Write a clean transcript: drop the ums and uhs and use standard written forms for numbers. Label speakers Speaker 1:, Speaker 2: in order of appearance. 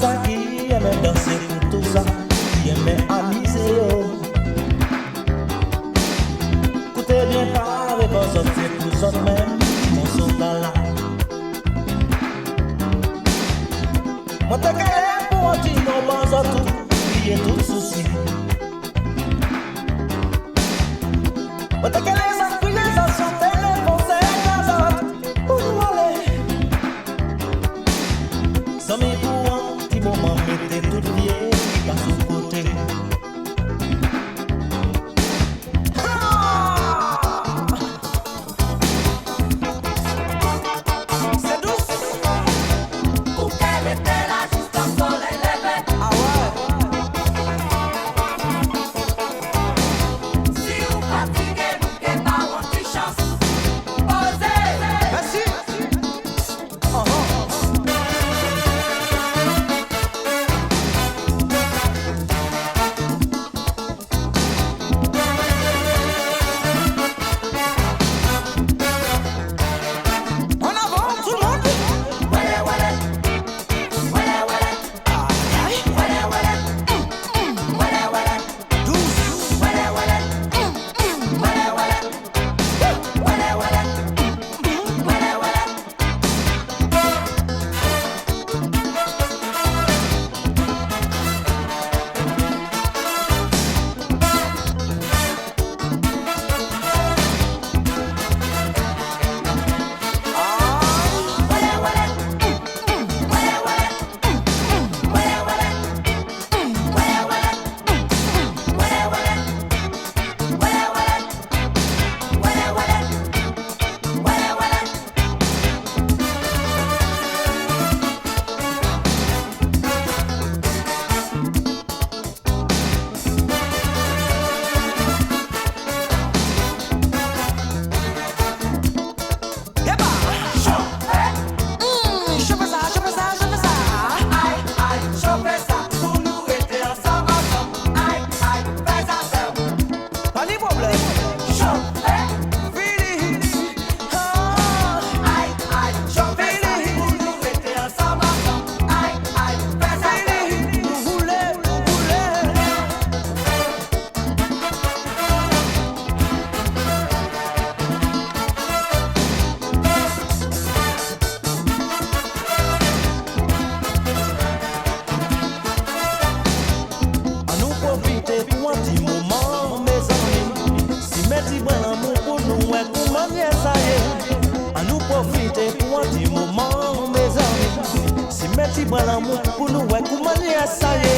Speaker 1: ça qui aimait danser pour tout ça, qui aimait amuser. Écoutez bien parler, vos autres, c'est pour autres même, mon soldat là. Moi t'es calé pour un petit nom, vos autres, oubliez tout souci. Moi t'es calé, ça crie, ça chante, les conseils, les autres, pour nous aller. Sans mes pour un petit moment, mettez tout lié, pas sous côté. À nous profiter pour un petit moment, mes amis. Si mettez moi l'amour pour nous, comment ça y est.